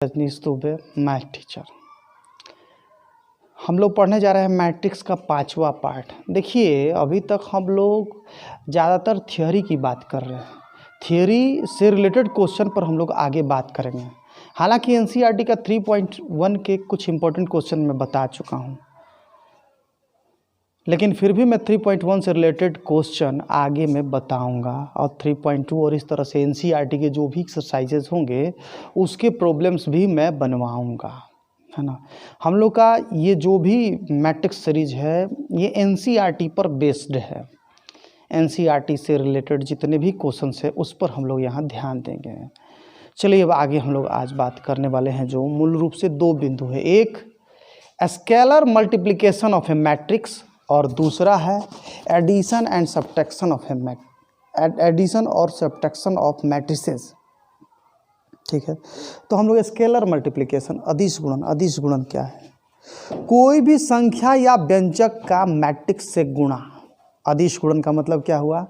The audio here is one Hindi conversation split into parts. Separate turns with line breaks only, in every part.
Rajneesh Dubey, math teacher. हम लोग पढ़ने जा रहे हैं मैट्रिक्स का 5वां पार्ट। देखिए, अभी तक हम लोग ज़्यादातर थ्योरी की बात कर रहे हैं। थ्योरी से रिलेटेड क्वेश्चन पर हम लोग आगे बात करेंगे। हालांकि एनसीईआरटी का 3.1 के कुछ इंपॉर्टेंट क्वेश्चन मैं बता चुका हूं, लेकिन फिर भी मैं 3.1 से रिलेटेड क्वेश्चन आगे मैं बताऊंगा और 3.2 और इस तरह से एनसीईआरटी के जो भी एक्सरसाइजेज होंगे उसके प्रॉब्लम्स भी मैं बनवाऊंगा, है ना। हम लोग का ये जो भी मैट्रिक्स सीरीज है ये एनसीईआरटी पर बेस्ड है। एनसीईआरटी से रिलेटेड जितने भी क्वेश्चंस है उस पर हम लोग यहाँ ध्यान देंगे। चलिए अब आगे हम लोग आज बात करने वाले हैं जो मूल रूप से दो बिंदु है। एक scalar multiplication of a matrix और दूसरा है addition and subtraction of addition और सब्ट्रैक्शन ऑफ मैट्रिसेस। ठीक है, तो हम लोग स्केलर मल्टीप्लिकेशन, अदिश गुणन क्या है? कोई भी संख्या या व्यंजक का मैट्रिक्स से गुणा। अदिश गुणन का मतलब क्या हुआ?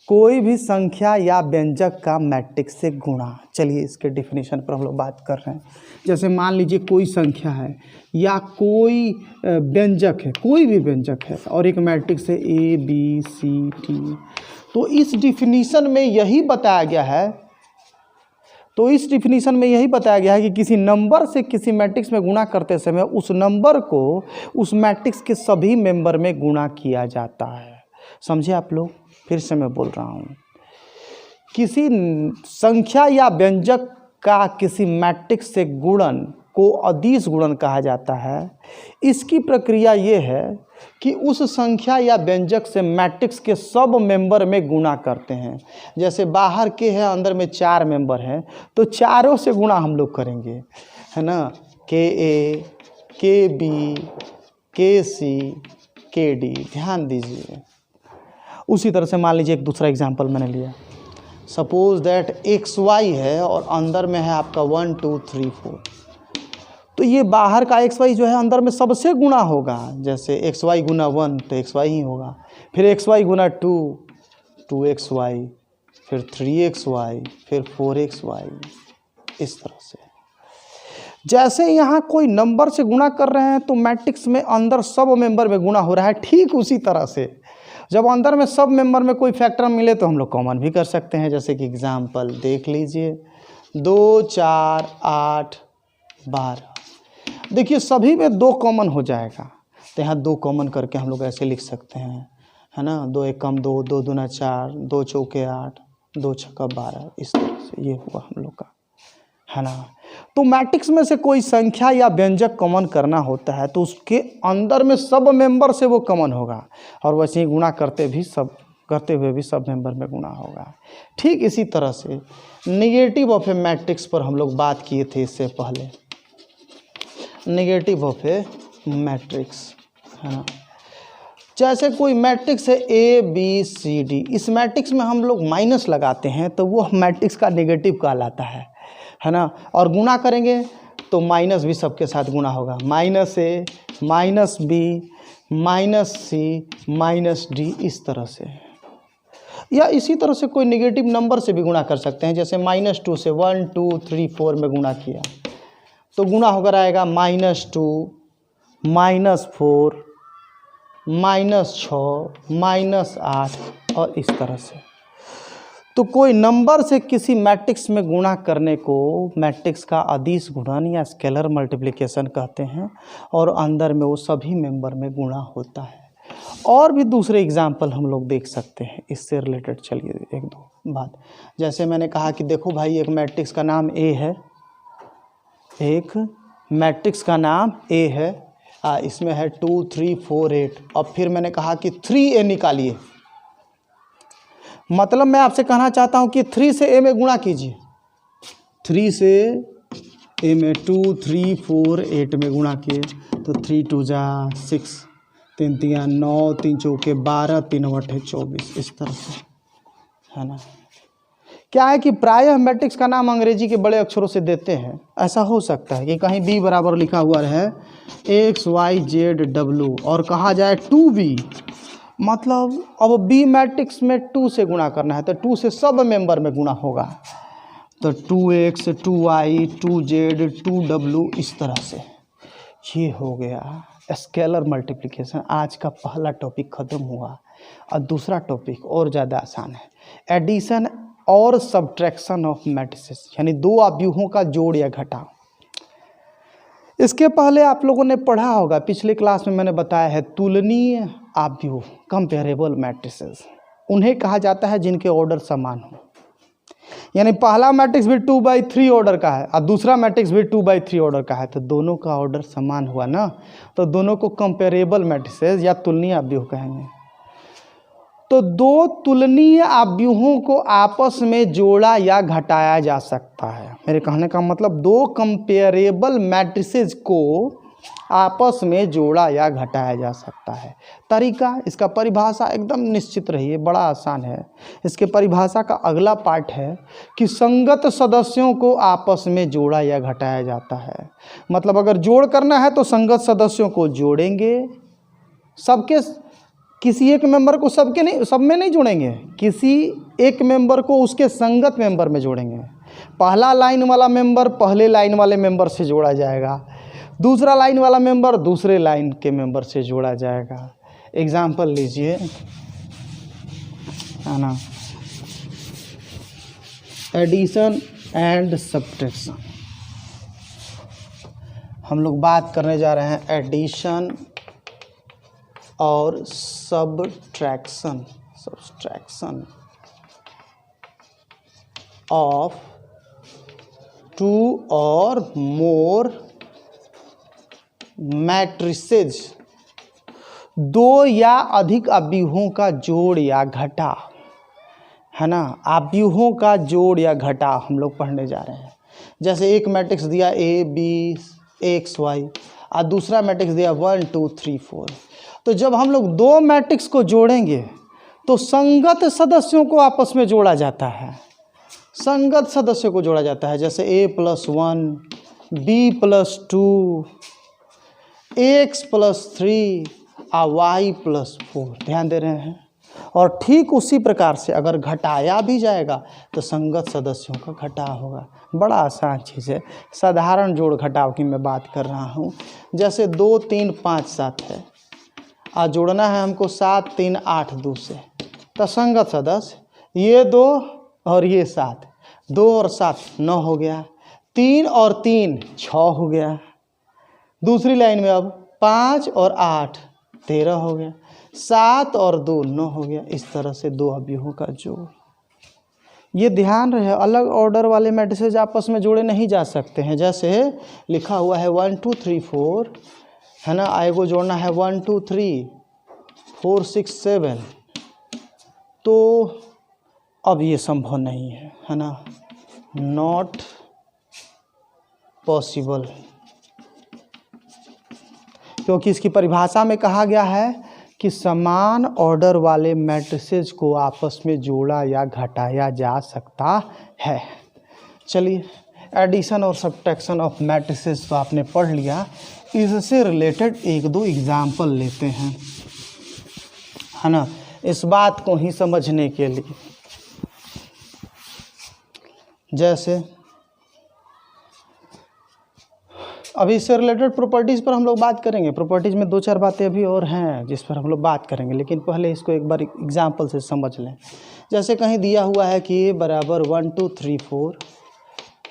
कोई भी संख्या या व्यंजक का मैट्रिक्स से गुणा। चलिए इसके डिफिनीशन पर हम लोग बात कर रहे हैं। जैसे मान लीजिए कोई संख्या है या कोई व्यंजक है, कोई भी व्यंजक है और एक मैट्रिक्स है ए बी सी डी। तो इस डिफिनीशन में यही बताया गया है कि किसी नंबर से किसी मैट्रिक्स में गुणा करते समय उस नंबर को उस मैट्रिक्स के सभी मेंबर में गुणा किया जाता है। समझे आप लोग? फिर से मैं बोल रहा हूँ, किसी संख्या या व्यंजक का किसी मैट्रिक्स से गुणन को अदिश गुणन कहा जाता है। इसकी प्रक्रिया ये है कि उस संख्या या व्यंजक से मैट्रिक्स के सब मेंबर में गुणा करते हैं। जैसे बाहर के है, अंदर में 4 मेंबर हैं, तो चारों से गुणा हम लोग करेंगे, है ना। के ए, के बी, के सी, के डी। ध्यान दीजिए। उसी तरह से मान लीजिए एक दूसरा एग्जांपल मैंने लिया। सपोज दैट एक्स वाई है और अंदर में है आपका 1 2 3 4। तो ये बाहर का एक्स वाई जो है अंदर में सबसे गुणा होगा। जैसे एक्स वाई गुना 1 तो एक्स वाई ही होगा, फिर एक्स वाई गुना 2 2x वाई, फिर 3x वाई, फिर 4x वाई। इस तरह से जैसे यहाँ कोई नंबर से गुणा कर रहे हैं तो मैट्रिक्स में अंदर सब मेंबर में गुणा हो रहा है। ठीक उसी तरह से जब अंदर में सब मेंबर में कोई फैक्टर मिले तो हम लोग कॉमन भी कर सकते हैं। जैसे कि एग्जांपल देख लीजिए, 2 4 8 12। देखिए सभी में 2 कॉमन हो जाएगा, तो यहाँ 2 कॉमन करके हम लोग ऐसे लिख सकते हैं, है ना। 2 1 कम 2, 2 दूना 4, 2 चौके 8, 2 छक्का 12। इस तरह से ये हुआ हम लोग का, है ना। तो मैट्रिक्स में से कोई संख्या या व्यंजक कॉमन करना होता है तो उसके अंदर में सब मेंबर से वो कॉमन होगा और वैसे ही गुणा करते हुए भी सब मेंबर में गुणा होगा। ठीक इसी तरह से नेगेटिव ऑफ ए मैट्रिक्स पर हम लोग बात किए थे इससे पहले। नेगेटिव ऑफ ए मैट्रिक्स, है ना। जैसे कोई मैट्रिक्स है ए बी सी डी, इस मैट्रिक्स में हम लोग माइनस लगाते हैं तो वो मैट्रिक्स का नेगेटिव कहलाता है ना। और गुणा करेंगे तो माइनस भी सबके साथ गुणा होगा। माइनस ए, माइनस बी, माइनस सी, माइनस डी। इस तरह से, या इसी तरह से कोई नेगेटिव नंबर से भी गुणा कर सकते हैं। जैसे -2 से 1 2 3 4 में गुणा किया तो गुणा होकर आएगा -2, -4, -6, -8 और इस तरह से। तो कोई नंबर से किसी मैट्रिक्स में गुणा करने को मैट्रिक्स का अदिश गुणन या स्केलर मल्टीप्लिकेशन कहते हैं और अंदर में वो सभी मेंबर में गुणा होता है। और भी दूसरे एग्जाम्पल हम लोग देख सकते हैं इससे रिलेटेड। चलिए एक दो बात, जैसे मैंने कहा कि देखो भाई एक मैट्रिक्स का नाम ए है, एक मैट्रिक्स का नाम ए है, इसमें है 2 3 4 8। अब फिर मैंने कहा कि 3a निकालिए। मतलब मैं आपसे कहना चाहता हूं कि 3 से a में गुणा कीजिए। 3 से a में 2 3 4 8 में गुणा किए तो 3 2 जा 6, 3 3 9, 3 चौके 12, 3 8 24। इस तरह से, है ना। क्या है कि प्रायः मैट्रिक्स का नाम अंग्रेजी के बड़े अक्षरों से देते हैं। ऐसा हो सकता है कि कहीं b बराबर लिखा हुआ है x y z w और कहा जाए 2b। मतलब अब b मैट्रिक्स में 2 से गुणा करना है तो 2 से सब मेंबर में गुणा होगा। तो 2x 2y 2z 2w इस तरह से ये हो गया स्केलर मल्टीप्लिकेशन। आज का पहला टॉपिक ख़त्म हुआ और दूसरा टॉपिक और ज़्यादा आसान है, एडिशन और सब्ट्रैक्शन ऑफ मैट्रिसेस, यानी दो अवयवों का जोड़ या घटाव। इसके पहले आप लोगों ने पढ़ा होगा, पिछले क्लास में मैंने बताया है, तुलनीय अवयव कंपेरेबल मैट्रिसेस उन्हें कहा जाता है जिनके ऑर्डर समान हो। यानी पहला मैट्रिक्स भी 2/3 ऑर्डर का है और दूसरा मैट्रिक्स भी 2/3 ऑर्डर का है, तो दोनों का ऑर्डर समान हुआ ना, तो दोनों को कंपेरेबल मैट्रिसेस या तुलनीय अवयव कहेंगे। तो दो तुलनीय अवयवों को आपस में जोड़ा या घटाया जा सकता है। मेरे कहने का मतलब दो कंपेरेबल मैट्रिसेस को आपस में जोड़ा या घटाया जा सकता है। तरीका, इसका परिभाषा एकदम निश्चित रहिए, बड़ा आसान है। इसके परिभाषा का अगला पार्ट है कि संगत सदस्यों को आपस में जोड़ा या घटाया जाता है। मतलब अगर जोड़ करना है तो संगत सदस्यों को जोड़ेंगे, सबके किसी एक मेंबर को सबके नहीं, सब में नहीं जोड़ेंगे, किसी एक मेंबर को उसके संगत मेंबर में जोड़ेंगे। पहला लाइन वाला मेंबर पहले लाइन वाले मेंबर से जोड़ा जाएगा, दूसरा लाइन वाला मेंबर दूसरे लाइन के मेंबर से जोड़ा जाएगा। एग्जाम्पल लीजिए, है ना, एडिशन एंड सब्ट्रैक्शन। हम लोग बात करने जा रहे हैं एडिशन और सब्ट्रैक्शन ऑफ टू और मोर मैट्रिसेज, दो या अधिक अवयवों का जोड़ या घटाव, है ना, अवयवों का जोड़ या घटाव हम लोग पढ़ने जा रहे हैं। जैसे एक मैट्रिक्स दिया A B X Y और दूसरा मैट्रिक्स दिया 1 2 3 4, तो जब हम लोग दो मैट्रिक्स को जोड़ेंगे तो संगत सदस्यों को आपस में जोड़ा जाता है, संगत सदस्यों को जोड़ा जाता है। जैसे A+1 B+2 X+3 और Y+4, ध्यान दे रहे हैं। और ठीक उसी प्रकार से अगर घटाया भी जाएगा तो संगत सदस्यों का घटाव होगा। बड़ा आसान चीज़ है, साधारण जोड़ घटाव की मैं बात कर रहा हूँ। जैसे 2 3 5 7 है और जोड़ना है हमको 7 3 8 2 से, तो संगत सदस्य ये 2 और ये 7, 2 और 7 9 हो गया, 3 और 3 6 हो गया। दूसरी लाइन में अब 5 और 8 13 हो गया, 7 और 2 9 हो गया। इस तरह से दो अवयवों का जोड़। ये ध्यान रहे, अलग ऑर्डर वाले मैट्रिसेस आपस में जोड़े नहीं जा सकते हैं। जैसे लिखा हुआ है 1 2 3 4, है ना, आगे को जोड़ना है 1 2 3 4 6 7, तो अब ये संभव नहीं है ना, नॉट पॉसिबल, क्योंकि इसकी परिभाषा में कहा गया है कि समान ऑर्डर वाले मैट्रिसेस को आपस में जोड़ा या घटाया जा सकता है। चलिए, एडिशन और सब्ट्रैक्शन ऑफ मैट्रिसेस तो आपने पढ़ लिया, इससे रिलेटेड एक दो एग्जाम्पल लेते हैं, है ना, इस बात को ही समझने के लिए। जैसे अभी इससे रिलेटेड प्रॉपर्टीज़ पर हम लोग बात करेंगे। प्रॉपर्टीज़ में 2-4 बातें अभी और हैं जिस पर हम लोग बात करेंगे, लेकिन पहले इसको एक बार एग्जाम्पल से समझ लें। जैसे कहीं दिया हुआ है कि A = 1 2 3 4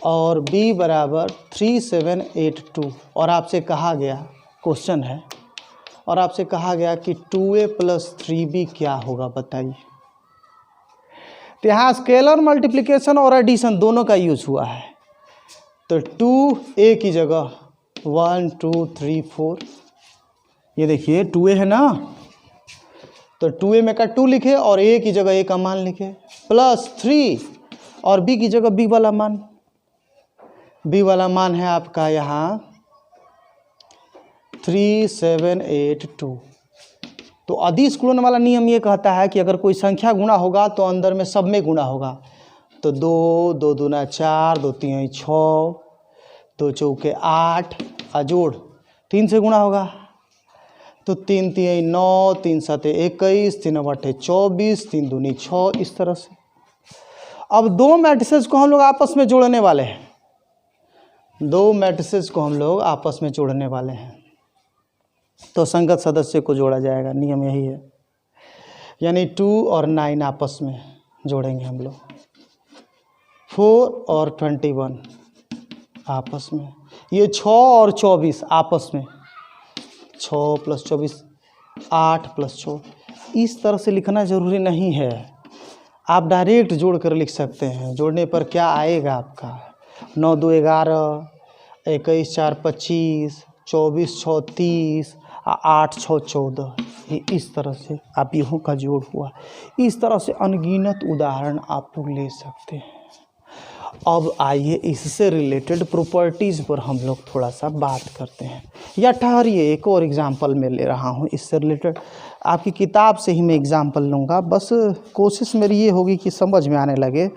और B = 3 7 8 2, और आपसे कहा गया, क्वेश्चन है, और आपसे कहा गया कि 2A + 3B क्या होगा, बताइए। तो यहाँ स्केलर मल्टीप्लिकेशन और एडिशन दोनों का यूज हुआ है। तो 2A की जगह 1 2 3 4, ये देखिए 2A है ना, तो 2A में का 2 लिखे और A की जगह A का मान लिखे, +3 और B की जगह B वाला मान। B वाला मान है आपका यहाँ 3 7 8 2। तो अदिश गुणन वाला नियम ये कहता है कि अगर कोई संख्या गुणा होगा तो अंदर में सब में गुणा होगा। तो 2 2 दूना 4, 2 3 6, 2 चौके 8, जोड़ 3 से गुणा होगा तो 3 3 9, 3 7 21, 3 8 24, 3 दूनी 6, इस तरह से। अब दो मैट्रिसेस को हम लोग आपस में जोड़ने वाले हैं, दो मैट्रिसेस को हम लोग आपस में जोड़ने वाले हैं, तो संगत सदस्य को जोड़ा जाएगा, नियम यही है। यानी 2 और 9 आपस में जोड़ेंगे हम लोग, 4 और 21 आपस में, ये 6 और 24 आपस में, 6 + 24 8 + 4। इस तरह से लिखना ज़रूरी नहीं है, आप डायरेक्ट जोड़ कर लिख सकते हैं। जोड़ने पर क्या आएगा आपका, 9 2 11, 21 4 25, 24 6 30, 8 6 14। ये इस तरह से आप यूँ का जोड़ हुआ। इस तरह से अनगिनत उदाहरण आप लोग ले सकते हैं। अब आइए इससे रिलेटेड प्रॉपर्टीज़ पर हम लोग थोड़ा सा बात करते हैं, या ठहरिए एक और एग्जांपल मैं ले रहा हूँ इससे रिलेटेड। आपकी किताब से ही मैं एग्जांपल लूँगा, बस कोशिश मेरी ये होगी कि समझ में आने लगे,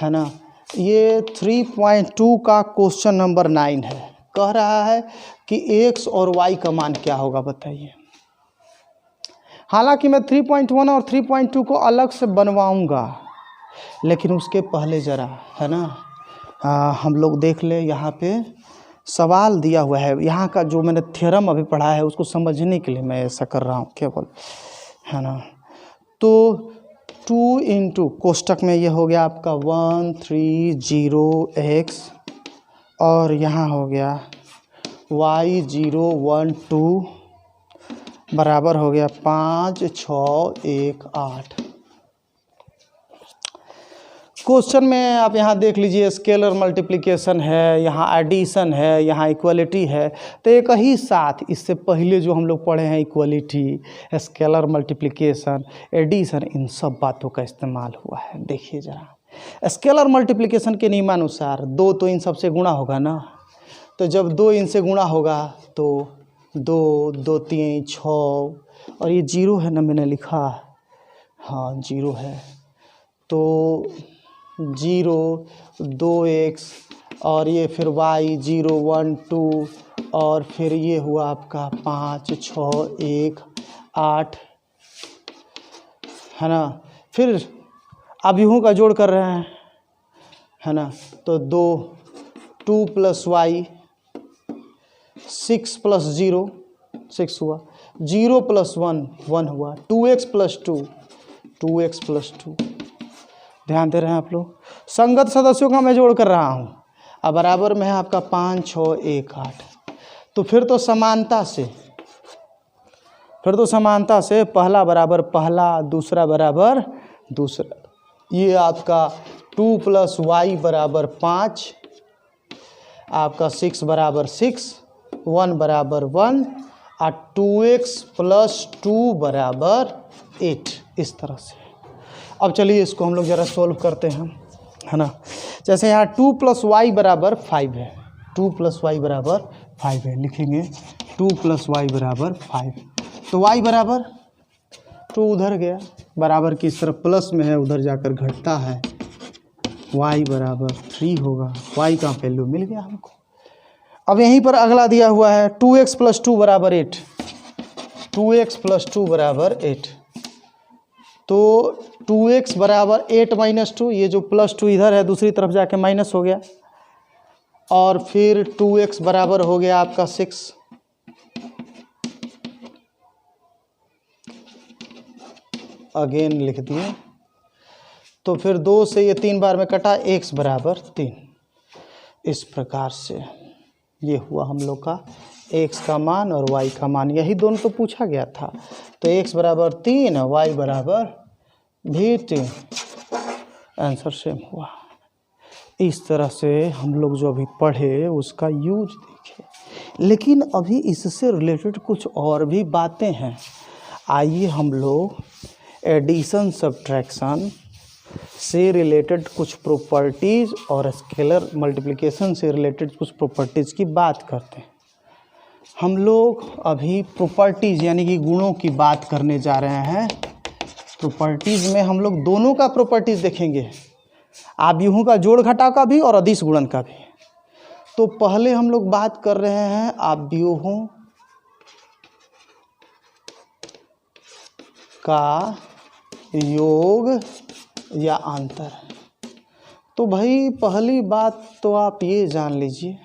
है ना। ये 3.2 का क्वेश्चन नंबर 9 है। कह रहा है कि x और y का मान क्या होगा, बताइए। हालांकि मैं 3.1 और 3.2 को अलग से बनवाऊंगा, लेकिन उसके पहले ज़रा, है ना, हम लोग देख ले। यहाँ पे सवाल दिया हुआ है, यहाँ का जो मैंने थ्योरम अभी पढ़ा है उसको समझने के लिए मैं ऐसा कर रहा हूँ केवल, है ना। तो 2 × कोष्टक में ये हो गया आपका 130x, और यहाँ हो गया y012 बराबर हो गया 5 6 1 8। क्वेश्चन में आप यहाँ देख लीजिए, स्केलर मल्टीप्लिकेशन है, यहाँ एडिशन है, यहाँ इक्वलिटी है। तो एक ही साथ इससे पहले जो हम लोग पढ़े हैं, इक्वलिटी, स्केलर मल्टीप्लिकेशन, एडिशन, इन सब बातों का इस्तेमाल हुआ है। देखिए ज़रा, स्केलर मल्टीप्लिकेशन के नियमानुसार 2 तो इन सबसे गुणा होगा ना, तो जब 2 इनसे गुणा होगा तो 2 2 3 6, और ये 0 है ना, मैंने लिखा, हाँ 0 है, तो 0 2x, और ये फिर y 0 1 2, और फिर ये हुआ आपका 5 6 1 8, है ना। फिर अब यूँ का जोड़ कर रहे हैं, है ना, तो 2 + y 6 + 0 6 हुआ, 0 + 1 1 हुआ, 2x + 2 2x + 2। ध्यान दे रहे हैं आप लोग, संगत सदस्यों का मैं जोड़ कर रहा हूँ। अब बराबर में है आपका 5 6 1 8। तो फिर तो समानता से पहला बराबर पहला, दूसरा बराबर दूसरा। ये आपका 2 + y बराबर 5, आपका 6 बराबर 6, 1 बराबर 1, और 2x + 2 बराबर 8। इस तरह से अब चलिए इसको हम लोग ज़रा सॉल्व करते हैं, है ना। जैसे यहाँ 2 + y बराबर 5 है, 2 + y बराबर 5 है, लिखेंगे 2 + y बराबर 5। तो y बराबर 2 उधर गया, बराबर की इस तरफ प्लस में है, उधर जाकर घटता है, y बराबर 3 होगा। y का वैल्यू मिल गया हमको। अब यहीं पर अगला दिया हुआ है 2x + 2 बराबर 8, 2x + 2 बराबर 8। तो 2x बराबर 8 - 2, ये जो +2 इधर है दूसरी तरफ जाके माइनस हो गया, और फिर 2x बराबर हो गया आपका 6, अगेन लिख दिए। तो फिर 2 से ये 3 बार में कटा, x बराबर 3। इस प्रकार से ये हुआ हम लोग का x का मान और y का मान, यही दोनों तो पूछा गया था। तो x बराबर 3 और y बराबर भी 3, आंसर सेम हुआ। इस तरह से हम लोग जो अभी पढ़े उसका यूज देखे, लेकिन अभी इससे रिलेटेड कुछ और भी बातें हैं। आइए हम लोग एडिशन सब्ट्रैक्शन से रिलेटेड कुछ प्रॉपर्टीज़ और स्केलर मल्टीप्लिकेशन से रिलेटेड कुछ प्रॉपर्टीज़ की बात करते हैं। हम लोग अभी प्रॉपर्टीज़ यानी कि गुणों की बात करने जा रहे हैं। प्रॉपर्टीज़ में हम लोग दोनों का प्रॉपर्टीज़ देखेंगे, आव्यूहों का जोड़ घटाव का भी और अदिश गुणन का भी। तो पहले हम लोग बात कर रहे हैं आव्यूहों का योग या अंतर। तो भाई पहली बात तो आप ये जान लीजिए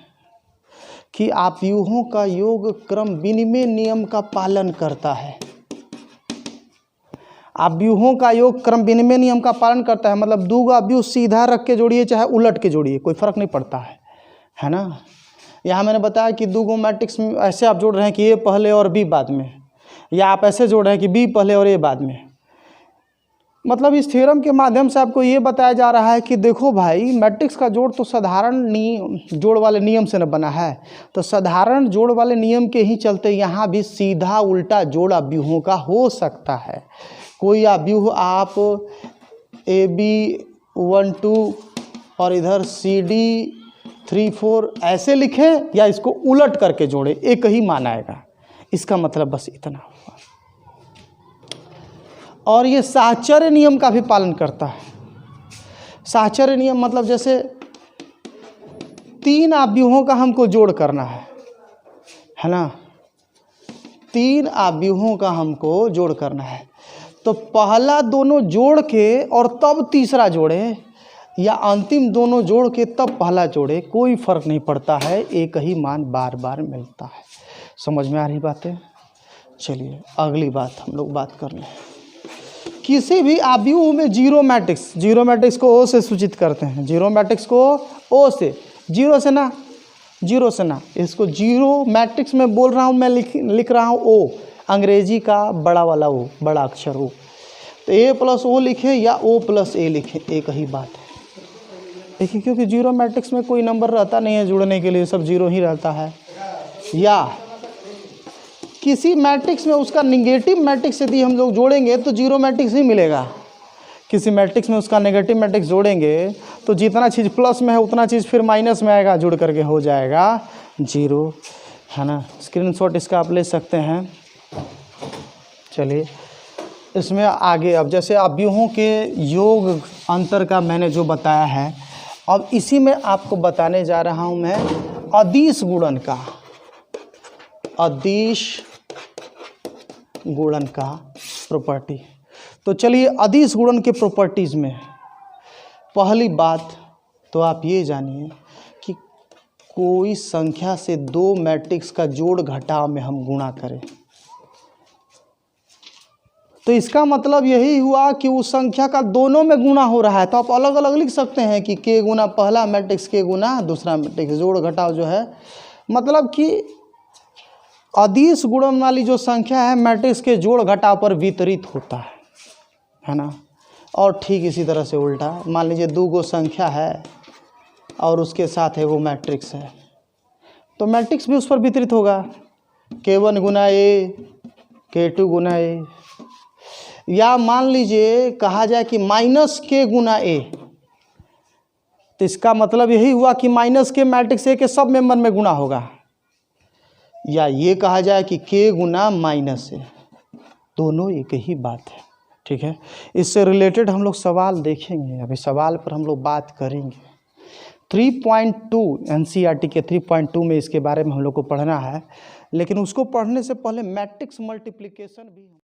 कि आव्यूहों का योग क्रम विनिमय नियम का पालन करता है। आव्यूहों का योग क्रम विनिमय नियम का पालन करता है, मतलब दो आव्यूह सीधा रख के जोड़िए चाहे उलट के जोड़िए, कोई फर्क नहीं पड़ता है ना। यहाँ मैंने बताया कि दो मैट्रिक्स में ऐसे आप जोड़ रहे हैं कि ए पहले और बी बाद में, या आप ऐसे जोड़ रहे हैं कि बी पहले और ए बाद में। मतलब इस थ्योरम के माध्यम से आपको ये बताया जा रहा है कि देखो भाई, मैट्रिक्स का जोड़ तो साधारण जोड़ वाले नियम से न बना है, तो साधारण जोड़ वाले नियम के ही चलते यहाँ भी सीधा उल्टा जोड़ आव्यूहों का हो सकता है। कोई आव्यूह आप AB12 और इधर CD34 ऐसे लिखें या इसको उलट करके जोड़े, एक ही मान आएगा। इसका मतलब बस इतना हुआ। और ये साहचर्य नियम का भी पालन करता है। साहचर्य नियम मतलब जैसे तीन आव्यूहों का हमको जोड़ करना है ना, तीन आव्यूहों का हमको जोड़ करना है, तो पहला दोनों जोड़ के और तब तीसरा जोड़े, या अंतिम दोनों जोड़ के तब पहला जोड़े, कोई फर्क नहीं पड़ता है, एक ही मान बार बार मिलता है। समझ में आ रही बातें? चलिए अगली बात हम लोग बात कर लें। किसी भी आव्यूह में जीरो मैट्रिक्स को ओ से सूचित करते हैं। जीरो मैट्रिक्स को ओ से, जीरो से ना, इसको जीरो मैट्रिक्स में बोल रहा हूँ मैं, लिख रहा हूँ ओ, अंग्रेजी का बड़ा वाला ओ, बड़ा अक्षर ओ। तो ए प्लस ओ लिखें या ओ प्लस ए लिखें, एक ही बात है। देखिए क्योंकि जीरो मैट्रिक्स में कोई नंबर रहता नहीं है जुड़ने के लिए, सब जीरो ही रहता है। या किसी मैट्रिक्स में उसका निगेटिव मैट्रिक्स यदि हम लोग जोड़ेंगे तो जीरो मैट्रिक्स ही मिलेगा। किसी मैट्रिक्स में उसका नेगेटिव मैट्रिक्स जोड़ेंगे तो जितना चीज़ प्लस में है उतना चीज़ फिर माइनस में आएगा, जुड़ करके हो जाएगा जीरो, है ना। स्क्रीनशॉट इसका आप ले सकते हैं। चलिए इसमें आगे, अब जैसे आव्यूहों के योग अंतर का मैंने जो बताया है, अब इसी में आपको बताने जा रहा हूँ मैं अदिश गुणन का, अदिश गुणन का प्रॉपर्टी। तो चलिए अदिश गुणन के प्रॉपर्टीज़ में पहली बात तो आप ये जानिए कि कोई संख्या से दो मैट्रिक्स का जोड़ घटाव में हम गुणा करें तो इसका मतलब यही हुआ कि उस संख्या का दोनों में गुणा हो रहा है। तो आप अलग अलग लिख सकते हैं कि के गुना पहला मैट्रिक्स, के गुना दूसरा मैट्रिक्स, जोड़ घटाव जो है, मतलब कि अदिश गुणन वाली जो संख्या है मैट्रिक्स के जोड़ घटाव पर वितरित होता है ना। और ठीक इसी तरह से उल्टा, मान लीजिए दो गो संख्या है और उसके साथ है वो मैट्रिक्स है, तो मैट्रिक्स भी उस पर वितरित होगा, K1 Guna A, K2 Guna A। या मान लीजिए कहा जाए कि माइनस K गुना A, तो इसका मतलब यही हुआ कि माइनस K मैट्रिक्स A के सब मेंबर में गुणा होगा। या ये कहा जाए कि K गुना माइनस A, दोनों एक ही बात है। ठीक है, इससे रिलेटेड हम लोग सवाल देखेंगे, अभी सवाल पर हम लोग बात करेंगे। 3.2 NCERT के 3.2 में इसके बारे में हम लोग को पढ़ना है, लेकिन उसको पढ़ने से पहले मैट्रिक्स मल्टीप्लिकेशन भी